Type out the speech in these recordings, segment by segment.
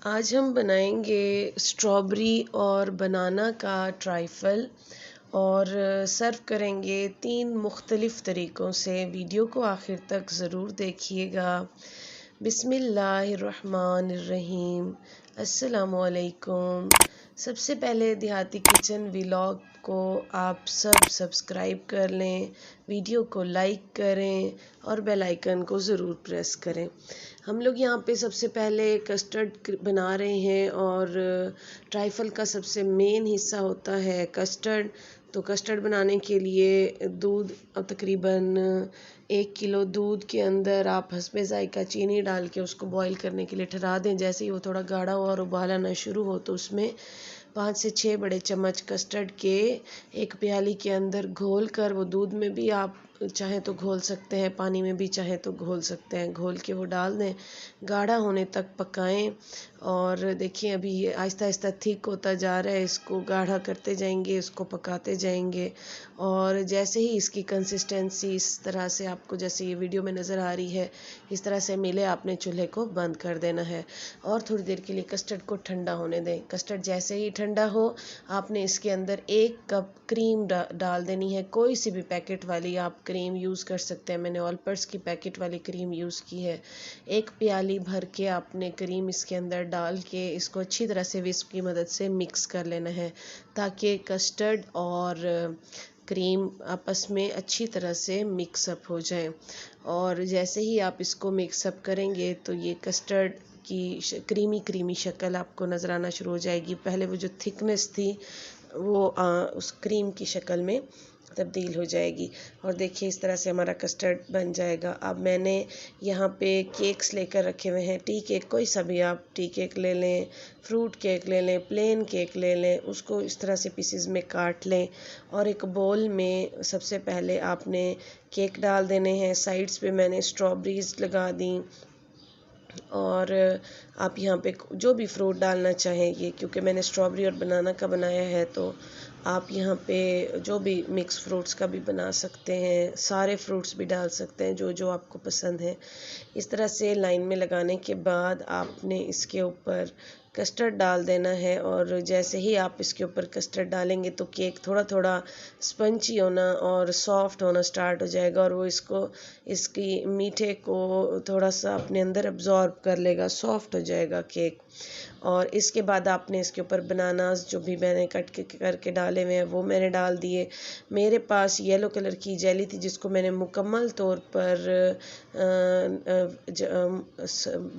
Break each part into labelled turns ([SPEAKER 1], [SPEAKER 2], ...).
[SPEAKER 1] आज हम बनाएंगे स्ट्रॉबेरी और बनाना का ट्राइफल और सर्व करेंगे 3 मुख्तलिफ़ तरीक़ों से। वीडियो को आखिर तक ज़रूर देखिएगा। बिस्मिल्लाहिर्रहमानिर्रहीम। अस्सलामुअलैकुम। सबसे पहले देहाती किचन व्लॉग को आप सब सब्सक्राइब कर लें, वीडियो को लाइक करें और बेल आइकन को ज़रूर प्रेस करें। हम लोग यहाँ पे सबसे पहले कस्टर्ड बना रहे हैं और ट्राइफल का सबसे मेन हिस्सा होता है कस्टर्ड। तो कस्टर्ड बनाने के लिए दूध तकरीबन 1 किलो दूध के अंदर आप हस्बे ज़ायक़ा चीनी डाल के उसको बॉईल करने के लिए ठहरा दें। जैसे ही वो थोड़ा गाढ़ा हो और उबाल आना शुरू हो तो उसमें 5 से 6 बड़े चम्मच कस्टर्ड के एक प्याली के अंदर घोल कर, वो दूध में भी आप चाहे तो घोल सकते हैं, पानी में भी चाहे तो घोल सकते हैं, घोल के वो डाल दें। गाढ़ा होने तक पकाएं और देखिए अभी ये आहिस्ता आहिस्ता थिक होता जा रहा है। इसको गाढ़ा करते जाएंगे, इसको पकाते जाएंगे और जैसे ही इसकी कंसिस्टेंसी इस तरह से आपको, जैसे ये वीडियो में नज़र आ रही है, इस तरह से मिले, आपने चूल्हे को बंद कर देना है और थोड़ी देर के लिए कस्टर्ड को ठंडा होने दें। कस्टर्ड जैसे ही ठंडा हो, आपने इसके अंदर 1 कप क्रीम डाल देनी है। कोई सी भी पैकेट वाली आप क्रीम यूज़ कर सकते हैं। मैंने ऑलपर्स की पैकेट वाली क्रीम यूज़ की है। 1 प्याली भर के आपने क्रीम इसके अंदर डाल के इसको अच्छी तरह से विस्क की मदद से मिक्स कर लेना है ताकि कस्टर्ड और क्रीम आपस में अच्छी तरह से मिक्सअप हो जाए। और जैसे ही आप इसको मिक्सअप करेंगे तो ये कस्टर्ड की क्रीमी शक्ल आपको नज़र आना शुरू हो जाएगी। पहले वो जो थिकनेस थी वो उस क्रीम की शक्ल में तब्दील हो जाएगी और देखिए इस तरह से हमारा कस्टर्ड बन जाएगा। अब मैंने यहाँ पे केक्स लेकर रखे हुए हैं। टी केक, कोई सा भी आप टी केक ले लें, फ्रूट केक ले लें, प्लेन केक ले लें, उसको इस तरह से पीसेस में काट लें और एक बोल में सबसे पहले आपने केक डाल देने हैं। साइड्स पे मैंने स्ट्रॉबेरीज लगा दी और आप यहाँ पे जो भी फ्रूट डालना चाहें, ये क्योंकि मैंने स्ट्रॉबेरी और बनाना का बनाया है तो आप यहाँ पे जो भी मिक्स फ्रूट्स का भी बना सकते हैं, सारे फ्रूट्स भी डाल सकते हैं जो जो आपको पसंद है। इस तरह से लाइन में लगाने के बाद आपने इसके ऊपर कस्टर्ड डाल देना है और जैसे ही आप इसके ऊपर कस्टर्ड डालेंगे तो केक थोड़ा थोड़ा स्पंजी होना और सॉफ्ट होना स्टार्ट हो जाएगा और वो इसकी मीठे को थोड़ा सा अपने अंदर अब्जॉर्ब कर लेगा, सॉफ्ट हो जाएगा केक। और इसके बाद आपने इसके ऊपर बनानास जो भी मैंने कट करके डाले हुए हैं वो मैंने डाल दिए। मेरे पास येलो कलर की जेली थी जिसको मैंने मुकम्मल तौर पर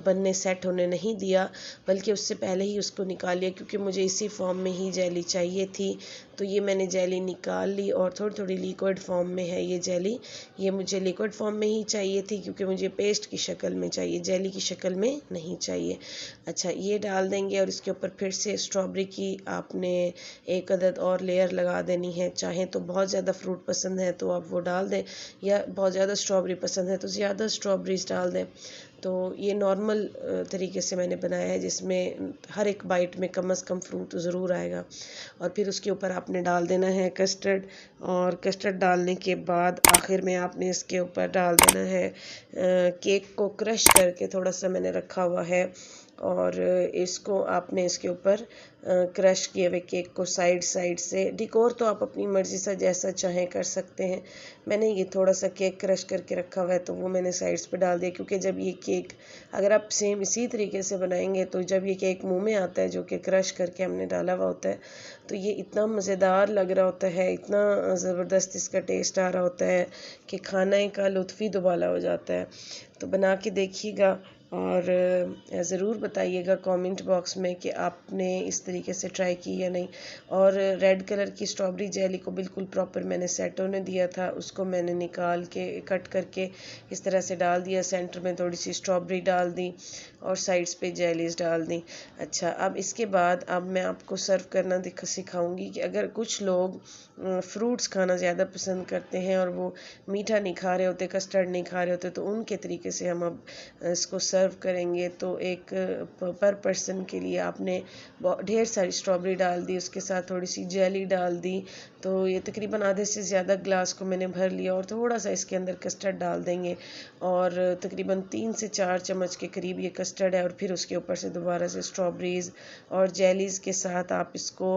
[SPEAKER 1] बनने सेट होने नहीं दिया, बल्कि उससे पहले ही उसको निकाल लिया क्योंकि मुझे इसी फॉर्म में ही जेली चाहिए थी। तो ये मैंने जेली निकाल ली और थोड़ी थोड़ी लिक्विड फॉर्म में है ये जेली। ये मुझे लिक्विड फॉर्म में ही चाहिए थी क्योंकि मुझे पेस्ट की शक्ल में चाहिए, जेली की शक्ल में नहीं चाहिए। अच्छा, ये डाल देंगे और इसके ऊपर फिर से स्ट्रॉबेरी की आपने 1 अदद और लेयर लगा देनी है। चाहे तो बहुत ज़्यादा फ्रूट पसंद है तो आप वो डाल दें, या बहुत ज़्यादा स्ट्रॉबेरी पसंद है तो ज़्यादा स्ट्रॉबेरीज डाल दें। तो ये नॉर्मल तरीके से मैंने बनाया है जिसमें हर एक बाइट में कम से कम फ्रूट ज़रूर आएगा। और फिर उसके ऊपर आपने डाल देना है कस्टर्ड और कस्टर्ड डालने के बाद आखिर में आपने इसके ऊपर डाल देना है केक को क्रश करके थोड़ा सा मैंने रखा हुआ है और इसको आपने इसके ऊपर क्रश किए हुए केक को साइड से, डिकोर तो आप अपनी मर्ज़ी से जैसा चाहें कर सकते हैं। मैंने ये थोड़ा सा केक क्रश करके रखा हुआ है तो वो मैंने साइड्स पे डाल दिया क्योंकि जब ये केक अगर आप सेम इसी तरीके से बनाएंगे तो जब ये केक मुंह में आता है जो कि क्रश करके हमने डाला हुआ होता है तो ये इतना मज़ेदार लग रहा होता है, इतना ज़बरदस्त इसका टेस्ट आ रहा होता है कि खाने का लुत्फ़ ही दुबाला हो जाता है। तो बना के देखिएगा और ज़रूर बताइएगा कमेंट बॉक्स में कि आपने इस तरीके से ट्राई की या नहीं। और रेड कलर की स्ट्रॉबेरी जेली को बिल्कुल प्रॉपर मैंने सेट होने दिया था, उसको मैंने निकाल के कट करके इस तरह से डाल दिया, सेंटर में थोड़ी सी स्ट्रॉबेरी डाल दी और साइड्स पे जेलीज डाल दी। अच्छा, अब इसके बाद अब मैं आपको सर्व करना सिखाऊंगी कि अगर कुछ लोग फ्रूट्स खाना ज़्यादा पसंद करते हैं और वो मीठा नहीं खा रहे होते, कस्टर्ड नहीं खा रहे होते, तो उनके तरीके से हम अब इसको सर्व करेंगे तो एक पर पर्सन के लिए आपने ढेर सारी स्ट्रॉबेरी डाल दी, उसके साथ थोड़ी सी जेली डाल दी, तो ये तकरीबन आधे से ज़्यादा ग्लास को मैंने भर लिया। और थोड़ा सा इसके अंदर कस्टर्ड डाल देंगे और तकरीबन 3 से 4 चम्मच के करीब ये कस्टर्ड है। और फिर उसके ऊपर से दोबारा से स्ट्रॉबेरीज़ और जेलीज़ के साथ आप इसको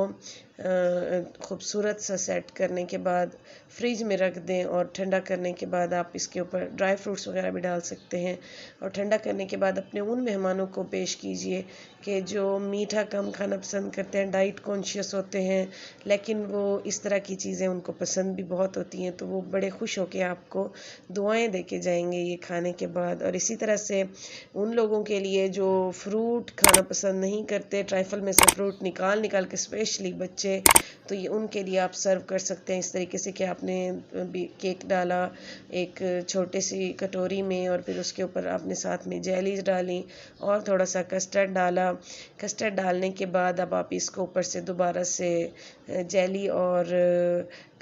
[SPEAKER 1] खूबसूरत सा सेट करने के बाद फ्रिज में रख दें। और ठंडा करने के बाद आप इसके ऊपर ड्राई फ्रूट्स वगैरह भी डाल सकते हैं। और ठंडा करने के बाद अपने उन मेहमानों को पेश कीजिए कि जो मीठा कम खाना पसंद करते हैं, डाइट कॉन्शियस होते हैं, लेकिन वो इस तरह की चीज़ें उनको पसंद भी बहुत होती हैं, तो वो बड़े खुश होकर आपको दुआएं दे के जाएंगे ये खाने के बाद। और इसी तरह से उन लोगों के लिए जो फ्रूट खाना पसंद नहीं करते, ट्राइफल में से फ्रूट निकाल निकाल के स्पेशली बच्चे, तो ये उनके लिए आप सर्व कर सकते हैं इस तरीके से कि आपने केक डाला एक छोटे सी कटोरी में और फिर उसके ऊपर आपने साथ में जेलीज डाली और थोड़ा सा कस्टर्ड डाला। कस्टर्ड डालने के बाद अब आप इसको ऊपर से दोबारा से जेली और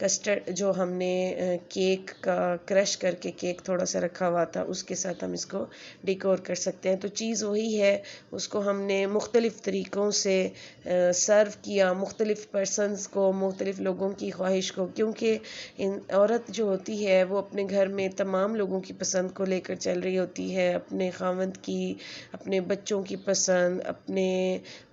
[SPEAKER 1] कस्टर्ड जो हमने केक का क्रश करके केक थोड़ा सा रखा हुआ था उसके साथ हम इसको डेकोर कर सकते हैं। तो चीज़ वही है, उसको हमने मुख्तलिफ़ तरीक़ों से सर्व किया मुख्तलिफ़ पर्सनस को, मुख्तलिफ़ लोगों की ख्वाहिश को, क्योंकि औरत जो होती है वो अपने घर में तमाम लोगों की पसंद को लेकर चल रही होती है, अपने खावंद की, अपने बच्चों की पसंद, अपने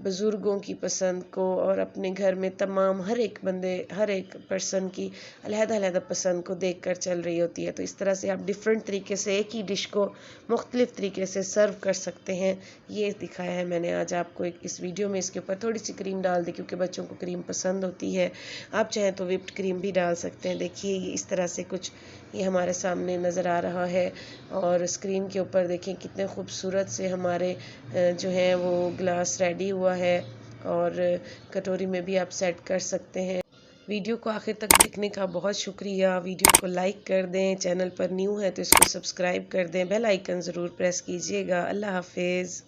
[SPEAKER 1] बुज़ुर्गों की पसंद को, और अपने घर में तमाम हर एक पर्सन की अलहदा पसंद को देख कर चल रही होती है। तो इस तरह से आप डिफरेंट तरीके से एक ही डिश को मुख्तलिफ़ तरीके से सर्व कर सकते हैं। ये दिखाया है मैंने आज आपको इस वीडियो में। इसके ऊपर थोड़ी सी क्रीम डाल दी क्योंकि बच्चों को क्रीम पसंद होती है, आप चाहें तो व्हिप्ड क्रीम भी डाल सकते हैं। देखिए इस तरह से कुछ ये हमारे सामने नज़र आ रहा है और स्क्रीन के ऊपर देखें कितने खूबसूरत से हमारे जो है वो ग्लास रेडी हुआ है और कटोरी में भी आप सेट कर सकते हैं। वीडियो को आखिर तक देखने का बहुत शुक्रिया। वीडियो को लाइक कर दें, चैनल पर न्यू है तो इसको सब्सक्राइब कर दें, बेल आइकन ज़रूर प्रेस कीजिएगा। अल्लाह हाफिज़।